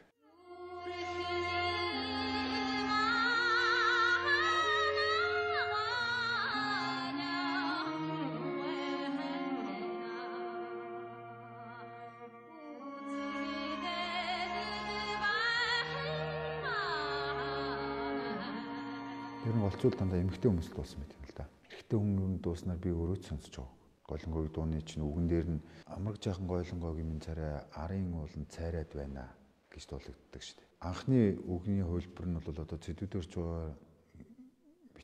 S2: Тэр нь болцвол дандаа эмэгтэй хүмүүс дуулсан байт юм л да. Эрэгтэй хүмүүс дууснаар би өөрөө ч сонсож байгаа. Гойлонгоогийн дууны чинь үгэн дээр нь амраг жаахан гойлонгоогийн минь царай арын ууланд цайраад байна гэж дуулагддаг шүү дээ. Анхны үгний хувилбар нь бол одоо цэдүүдэрч байгаа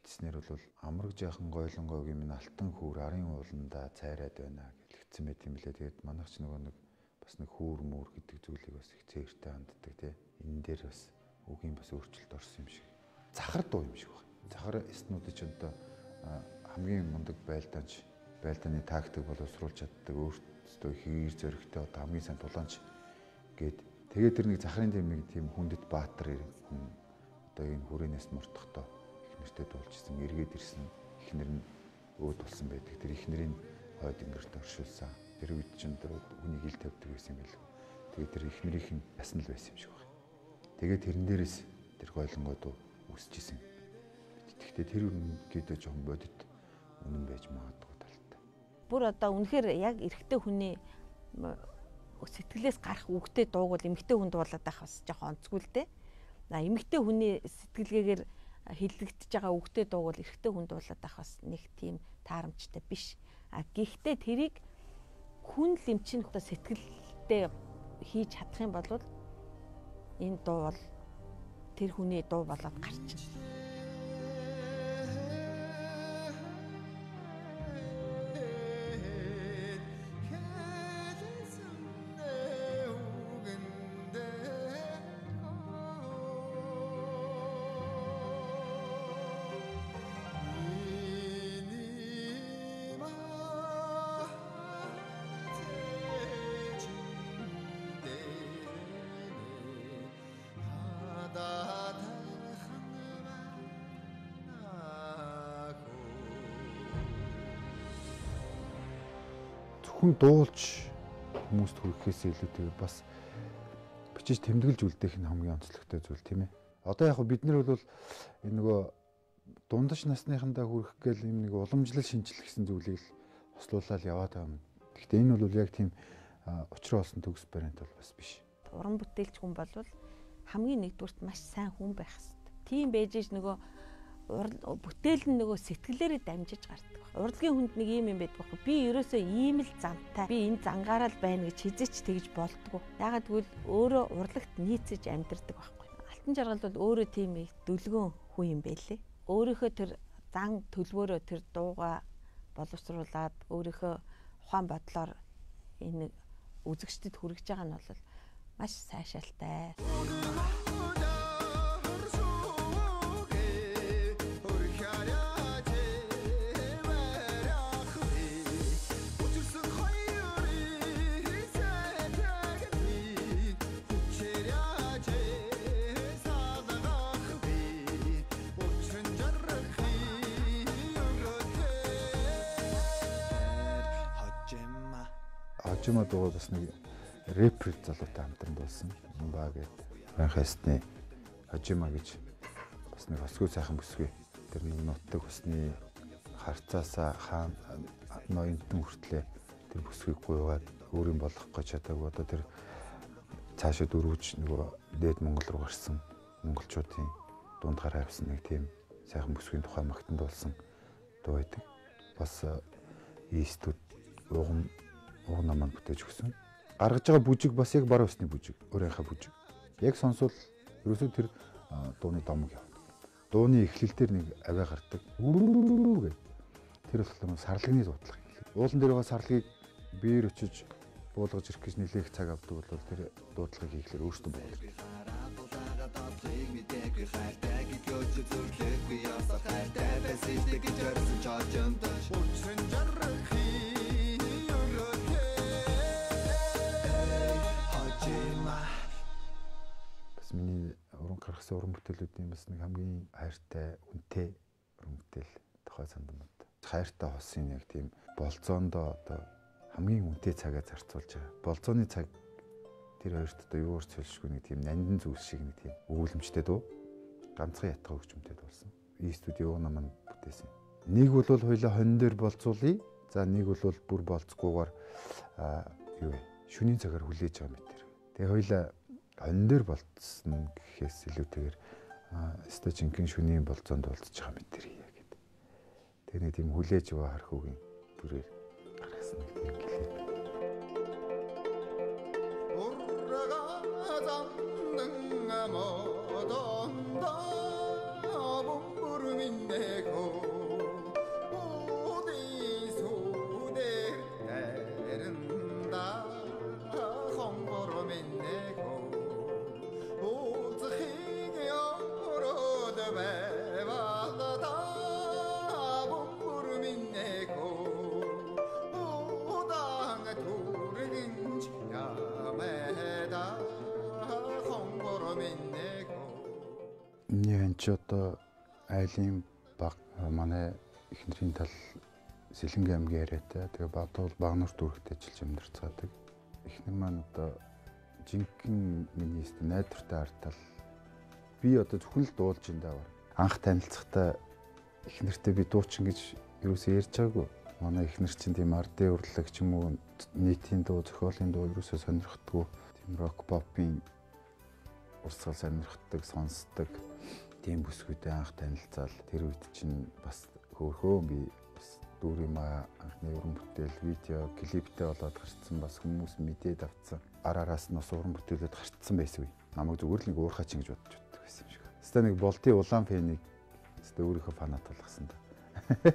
S2: битснэр бол амраг жаахан гойлонгойгийн минь алтан хүүр арын ууланда цайраад байна гэж хэлсэн байт юм лээ. Тэгээд манайх ч нөгөө нэг бас нэг хүүр мүүр гэдэг зүйлийг бас их цээртэй ханддаг тий. Энэ дээр бас үгийн бас өөрчлөлт орсон юм шиг. Захар дуу юм шиг байна. Захар эстнүүд ч одоо хамгийн мундаг байлдааны тактик боловсруулж чаддаг, өөртөө хийр зөрөгтэй одоо хамгийн сайн тулаанч гээд тэгээд тэр нэг захарын тийм хүндэт баатар одоо энэ хүрээнээс муртахдаа их нэртэй дуулжсэн, эргээд ирсэн ихнэр нь өөд болсон байдаг. Тэр ихнэрийн хойд ингэрт оршуулсан. Тэр үед ч өндөр хүний хил тавьдаг байсан юм билүү. Тэгээд тэр ихнэрийнх нь ясна л байсан юм шиг байна. Тэгээд тэрэн дээрээс тэр гойлонгоо дуу үсчихсэн. Гэхдээ тэр үнэндээ жоохон бодит үнэн байж магадгүй талтай.
S5: Бүр одоо үнэхээр яг эрэгтэй хүний сэтгэлээс гарах үгтэй дууг бол эмэгтэй хүн дуулаад байх бас жоохон онцгүй л дээ. Эмэгтэй хүний сэтгэлгээгээр хилэгдэж байгаа үгтэй дууг бол эрэгтэй хүн дуулаад байх бас нэг тийм таарамжтай биш. Гэхдээ тэрийг хүн л эмчин одоо сэтгэлдээ хийж чадах юм бол энэ дуу бол тэр хүний дуу болоод гарч ийн.
S2: Хүн дуулж хүмүүст хүрэхээс илүү бас бичиж тэмдэглэж үлдээх нь хамгийн онцлогтой зүйл тийм ээ. Одоо яг бид нар бол энэ нөгөө дундаж насныхандаа хүрэх гээл юм нэг уламжлал шинжлэх гэсэн зүйлийг л хослуулаад яваад байгаа юм. Гэхдээ энэ бол яг тийм учраа олсон төгс баримт бол бас биш.
S5: Уран бүтээлч хүн бол хамгийн нэгдүгürt маш сайн хүн байх хэрэгтэй. Тийм байж нөгөө бүтээл нь нөгөө сэтгэлээрээ дамжиж гардаг. Урлагийн хүнд нэг юм байдаг байхгүй. Би ерөөсөө ийм л замтай. Би энэ зангаараа л байна гэж хизээч тэгж болдгоо. Ягаад гэвэл өөрөө урлагт нийцэж амьдардаг байхгүй. Алтан жаргал бол өөрөө тийм их дүлгөн хүн юм байлээ. Өөрийнхөө тэр зан төлбөөрөө тэр дууга боловсруулад өөрийнхөө ухаан бодлоор энэ үзэгчдэд хүргэж байгаа нь бол маш сайшаалтай.
S2: Хожима дуу бас нэг рэпер залуутай хамтран дуулсан. Мба гэдэг Ранхасны Хожима гэж бас нэг хосгүй сайхан бүсгүй. Тэр нэг нутаг усны харцаасаа хаан ноёнтон хүртлээ тэр бүсгийг гуйгаад өөрийн болгох гэж чадаагүй. Одоо тэр цаашаа дөрвөж нөгөө дээд Монгол руу гарсан монголчуудын дунд гараа авсан нэг тийм сайхан бүсгийн тухай магтанд болсон дуу байдаг. Бас ийстүүд уг наманд бүтээж өгсөн. Гаргаж байгаа бүжиг бас яг бар усны бүжиг, өөрийнхөө бүжиг. Яг сонсвол ерөөсөө тэр дууны домог явдаг. Дууны эхлэл дээр нэг аваа гардаг. Гэх. Тэр болохоор сарлагны дуудлага. Уулан дээр байгаа сарлагыг биеэр очиж буулгаж ирэх гэж нэлээх цаг авдаг бол тэр дуудлагыг хийхлээр өөртөө буулгаж. Бас миний уран гаргасан уран бүтээлүүдийн бас нэг хамгийн хайртай, үнэтэй уран бүтээл тухай сандмад. Хайртай хосын яг тийм болцоондоо одоо хамгийн үнэтэй цагаа зарцуулж байгаа. Болцооны цаг тэр хоёрт одоо юу ч хэлшгүй нэг тийм нандин зүйлс шиг нэг тийм өгүүлэмжтэй дуу. Ганцхан ятгах хөгжмөнтэй дуулсан. И студио наманд бүтээсэн. Нэг бол хоёлаа хонь дээр болцуулъя. За нэг бол бүр болцгүйгээр юу вэ? Шөнийн цагаар хүлээж байгаа мэт тэр. Тэгээ хоёлаа хонь дээр болцсон гэхээс илүүтэйгээр өстой жинхэнэ шөнийн болцоонд болцож байгаа мэт тэр хийя гэдэг. Тэгээ нэг тийм хүлээж байгаа хархуугийн бүрээр гаргасан нэг тийм гэлээ.
S1: 모던다 몸부름인데
S2: Миний энэ ч одоо айлын баг манай эхнэрийн тал Сэлэнгийн аймгийн яриатай. Тэгээ Бадуул Багнуур дүүрэгт ажиллаж амьдарцгаадаг. Эхнэр маань одоо жинхэнэ миний найдвартай артал би одоо зөвхөн л дуулж ин даваа. Анх танилцахдаа эхнэртэй би дуучин гэж юусоо ярьж байгаагүй. Манай эхнэр чинь тийм ардын урлаг ч юм уу нийтийн дуу, зохиолын дуу юусоо сонирхдаггүй. Тийм рок попын урсгал сонирхдаг, сонсдог. Тийм бүсгүйтэй анх танилцаал тэр үед чинь бас хөөхөө би бас дүүриймаа анхны уран бүтээл, видео, клиптэй болоод гарцсан бас хүмүүс мэдээд авцсан. Араас нь бас уран бүтээлүүд гарцсан байсан үе. Намайг зүгээр л нэг уурхаач ингэж бодож утдаг байсан юм шиг. Хэвээ нэг болтын улаан фэнийг хэвээ өөрийнхөө фанат болгосон да.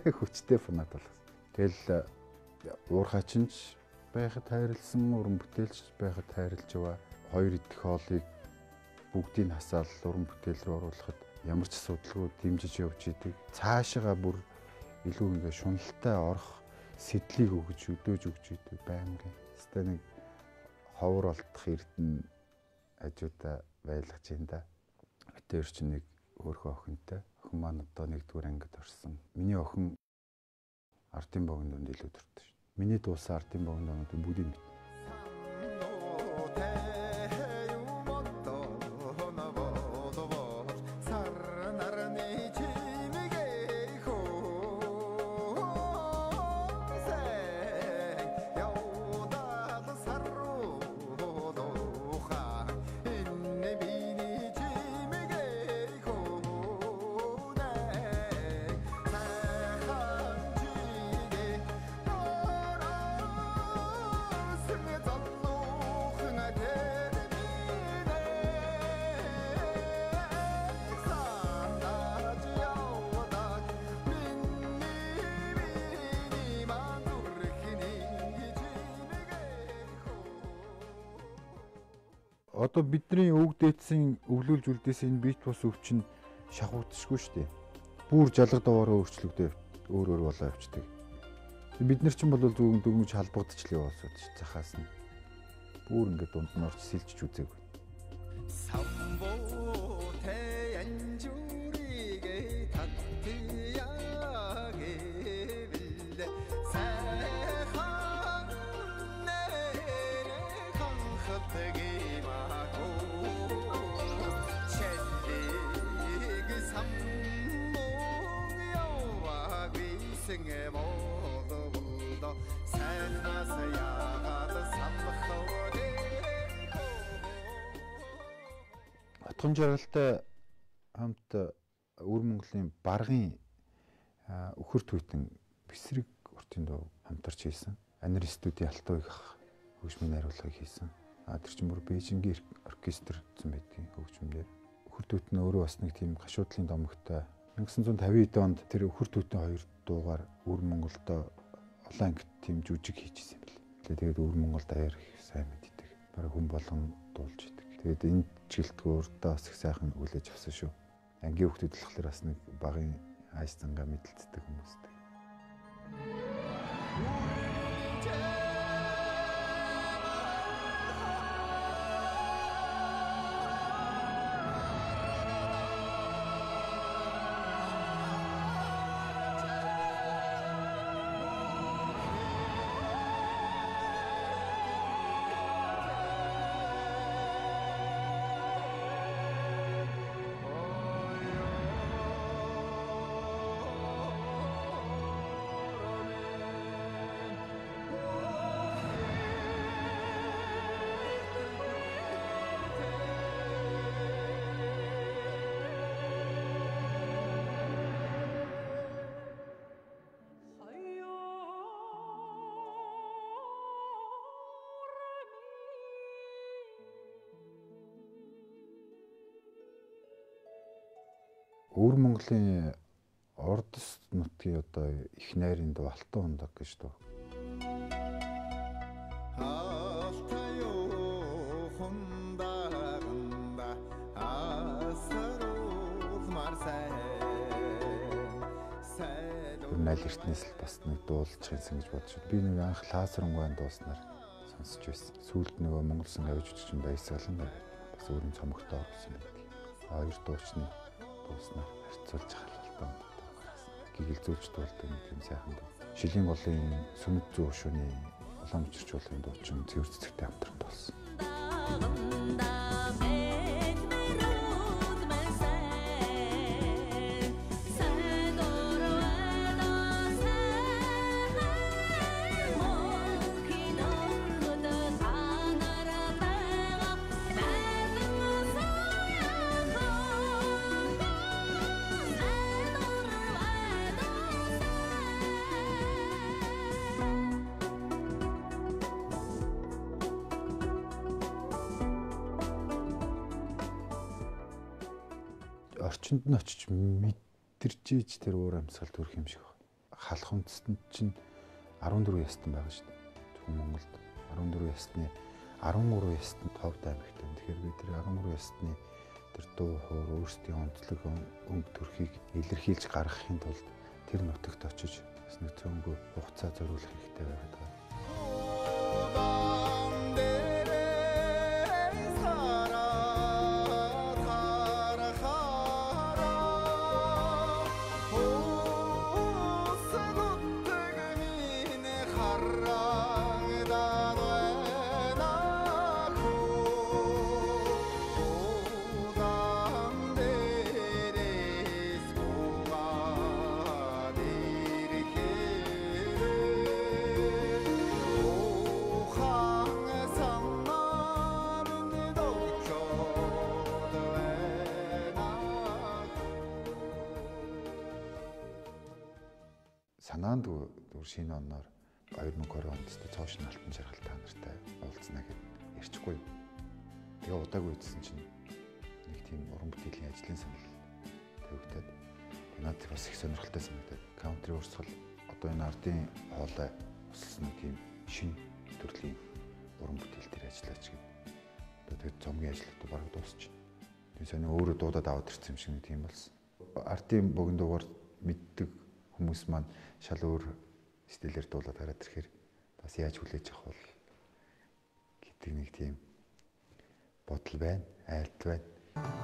S2: Хүчтэй фанат болгосон. Тэгэл уурхаачинч байхад хайрлсан, уран бүтээлч байхад хайрлж байгаа. Хоёр идэх хоолыг бүгдийг хасаал уран бүтээл рүү оруулахад ямар ч асуудалгүй дэмжиж явж идэг. Цаашаага бүр илүү ингээ шуналтай орох сэтлийг өгж өдөөж өгч идэг байнга. Хэвээ нэг ховор олдох эрдэнэ хажуудаа байлгаж юм да. Өтөр чи нэг өөрхөн охинтой. Охин маань одоо 1-р ангид орсон. Миний охин ардын богино донд илүү дуртай шүү. Миний дуусан ардын богино донд бүгдийг мэд. Одоо бидний өвөг дээдсийн өвлүүлж үлдээсэн энэ бит бус өв чинь шахагдчихгүй шүү дээ. Бүр жалга доороо өөрчлөгдөө өөр болоо явцдаг. Бид нар ч юм бол зөвхөн дөнгөж халбагдчихлээ болсод захаас нь. Бүр ингээд дунд нь орж сэлжиж үзээгүй. Отгон жаргалтай хамт Өвөр Монголын баргын өхөр түйтэн Бэсрэг уртын дуу хамтарч хийсэн. Анир студийн алтан их хөгжмийн найруулгыг хийсэн. Тэр чинь бүр Бээжингийн оркестр зэн байдгийн хөгжмөнээр. Өхөр түйтэн өөрөө бас нэг тийм гашуудлын домогтой 1950-д онд тэр өхөр түйтэн 2 дуугаар Өвөр Монголдо олон ангит тийм жүжиг хийжсэн юм бэл. Тэгээд Өвөр Монгол даяар их сайн мэддэг. Бараг хүн болгон дуулж идэг. Тэгээд энэ чиглэлтгөө урдаа бас их сайхан хүлээж авсан шүү. Ангийн хүүхдүүд л болохоор бас нэг багын хайс зангаа мэдлцдэг хүмүүстэй. Өвөр Монголын Ордос нутгийн одоо их найрын дуу Алтан хундаг гэж дуу. Найл эртнээс л бас нэг дуулж хийсэн гэж бодож байна. Би нэг анх Лаасрангуйн дууснаар сонсч байсан. Сүүлд нөгөө Монгол сан авиж үтчин баясгалан бас өөрийн цомогтой орсон байдаг. Хоёр дуучны хууснаар харьцуулж халалтан гэгэлзүүлж дуулдаг нэг юм сайхан дуу. Шилийн голын сүнэт зүү шүний улаан учирчуулгын дуучин цэвэр цэцэгтэй хамтран болсон. Орчинд нь очиж мэдэрч ийж тэр өөр амьсгал төрөх юм шиг байна. Халах үндэстэн чинь 14 ястан байгаа шүү дээ. Зөвхөн Монголд 14 ястны 13 ястанд товд аймагтай. Тэгэхээр бид тэр 13 ястны тэр дуу хоор өөрсдийн онцлог өнгө төрхийг илэрхийлж гаргахын тулд тэр нутагт очиж бас нэг цөөнгөө хугацаа зориулах хэрэгтэй байгаад байна. Санаанд дүүр шинэ оноор 2020 онд цоошин алтан жаргал та нартай уулзнаа гэд ярьчихгүй. Тэгээ удаагүй үзсэн чинь нэг тийм уран бүтээлийн ажлын санал тавигдаад надад бас их сонирхолтой санагдаад каунтри урсгал одоо энэ ардын хоолой усалсан тийм шинэ төрлийн уран бүтээл дээр ажиллаач гэд. Одоо тэгээд цомгийн ажлууд бараг дуусчихна. Тэгээ сони өөрөө дуудаад аваад ирсэн юм шиг нэг тийм болсон. Ардын богино дугаар мэддэг хүмүүс маань шал өөр стилээр дуулаад хараад ирэхээр бас яаж хүлээж авах вэ гэдэг нэг тийм бодол байна, айлт байна.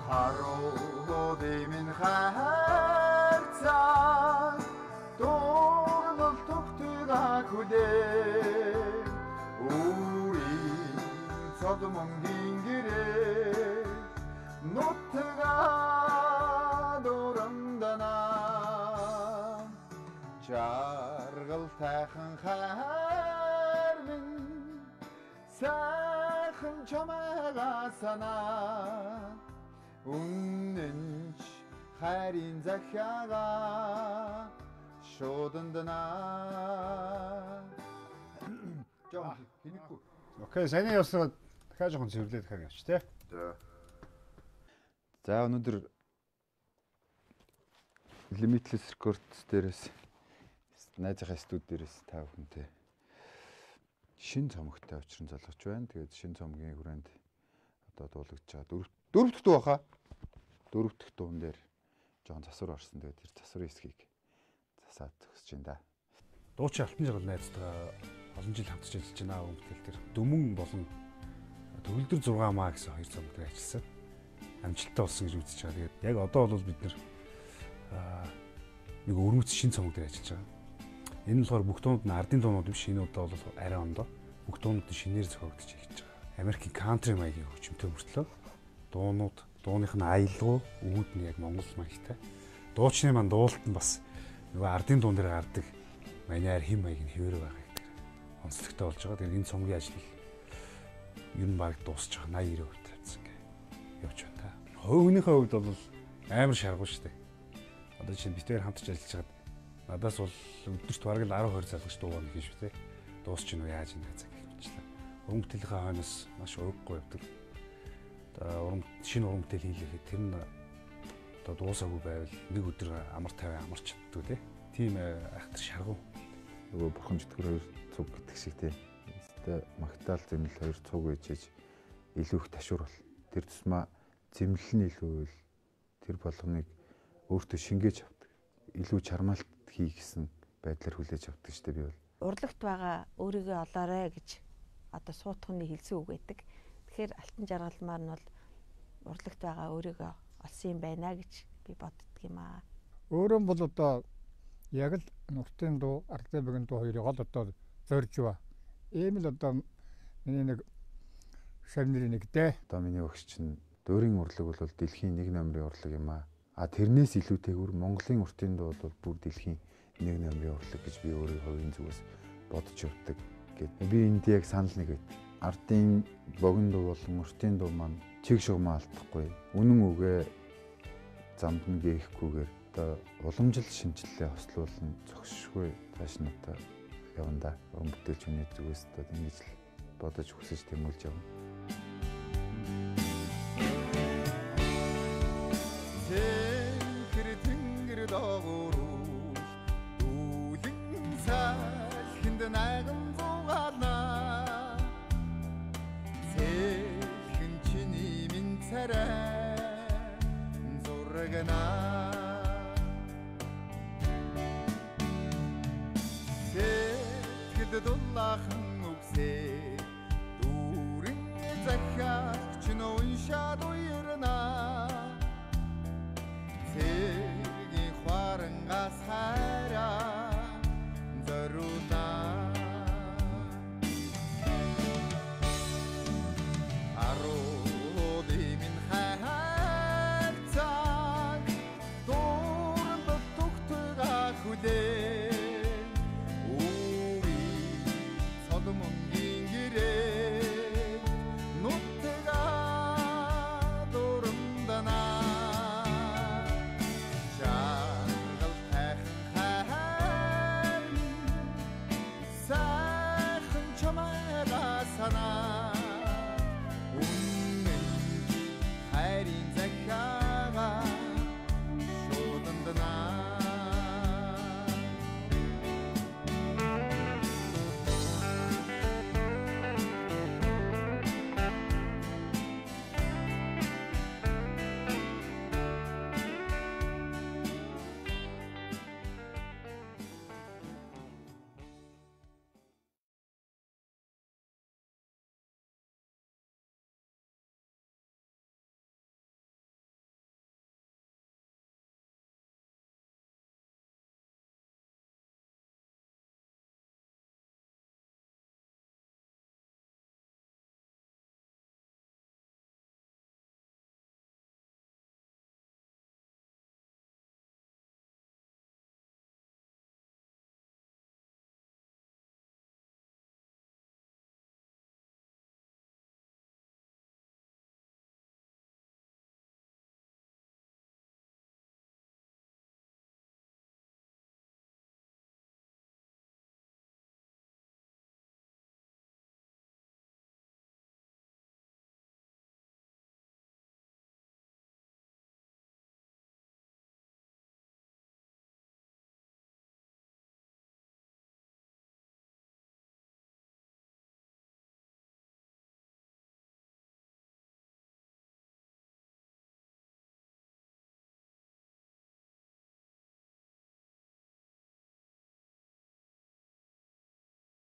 S1: Харууди минь хайрцаг дурнал тогтдог хүлээ үрийн цодмонгийн гэрээ нутгаа дурамдана жаргал тайхан хайр минь сайхан чамайга санаа үнэнч хайрын захиага шуудандана. Жоо хинэхгүй.
S6: Окей, сайн явсаа дахиад жоохон цэвэрлээд дахиад явч тий.
S2: За өнөөдөр Limitless Records дээрээс найзынхаа студи дээрээс та бүхэнтэй шин цомогтой очрон залгаж байна. Тэгээд шин цомгийн хүрээнд одоо дуулагдж байгаа дөрөв дэх дуу баха. Дөрөв дэх дуун дээр жоон засвар орсон. Тэгээд тэр засварын хэсгийг засаад төгсөж байна да.
S6: Дуучин алтан жаргал найзтайгаа олон жил хамтарч ажиллаж байна. Бүтэл тэр Дөмөн болон Төгөлдөр 6 маа гэсэн хоёр цомог дээр ажилласан. Амжилттай болсон гэж үзэж байгаа. Тэгээд яг одоо бол бид нэр нэг өрмөц шин цомог дээр ажиллаж байгаа. Энэ болохоор бүх дуунууд нь ардын дуунууд биш. Энэ удаа бол арай ондоо. Бүх дуунууд нь шинээр зохиогдож эхэлж байгаа. Америкийн кантри маягийн хөгжимтэй мөртлөө дуунууд, дууных нь аялал, үүд нь яг монгол маягтай. Дуучны маань дуулалт нь бас нөгөө ардын дуун дээр гардаг маниар хэм маяг нь хэвээр байгаа гэдэг онцлогтой болж байгаа. Тэгээд энэ цомгийн ажлыг ер нь баг дуусч байгаа 80-90% тавьсан гэ явж байна та. Хувийнхээ хувьд бол амар шаргуу шүү дээ. Одоо чинь битээр хамтарч ажиллаж байгаад надаас бол өдөрт бараг л 10-20 залгаж дуугана гэж шүү дээ. Дуусч чинь яаж юм цаа гэх мэтлээ. Уран бүтээлийн хойноос маш ураггүй явдаг. Одоо шинэ уран бүтээл хийлгэхэд тэр нь одоо дуусаагүй байвал нэг өдөр амар тавиа амарч чаддаг тий. Тийм айхтар шаргуу.
S2: Нөгөө бурхан житгэр хоёр цуг гэдэг шиг тий. Тэ магтаал зэмлэл хоёр цуг ээжиж илүү их ташуур бол. Тэр тусмаа зэмлэл нь илүү бол тэр болгоныг өөртөө шингээж авдаг. Илүү чармаалт хий гэсэн байдлаар хүлээж авдаг шүү дээ би бол.
S5: Урлагт байгаа өөрийгөө олоорой гэж одоо суутхны хэлсэн үг байдаг. Тэгэхээр алтан жаргалмаар нь бол урлагт байгаа өөрийгөө олсон юм байна гэж би боддөг юм аа.
S4: Өөрөө бол одоо яг л нуртын дуу, ардын бэгэн дуу хоёрыг ол одоо зорж ба. Ийм л одоо миний нэг шавнырын нэг дээ.
S2: Одоо миний багш чинь дуурийн урлаг бол дэлхийн 1 номерын урлаг юм аа. Тэрнээс илүүтэйгээр Монголын уртын дуу бол бүр дэлхийн 1 номерын урлаг гэж би өөрийн хувийн зүгээс бодож явдаг гэдэг. Би энд яг санал нэг байт. Ардын богино дуу болон уртын дуу маань чиг шугамаа алдахгүй. Үнэн үгээ замд нь гээхгүйгээр одоо уламжил шинжилгээ хослуулан зогсшгүй тааш нь одоо явна да. Уран бүтээлч хүний зүгээс одоо ингэж л бодож хүсэж тэмүүлж явна.
S1: Тэнгэр тэнгэр доогуур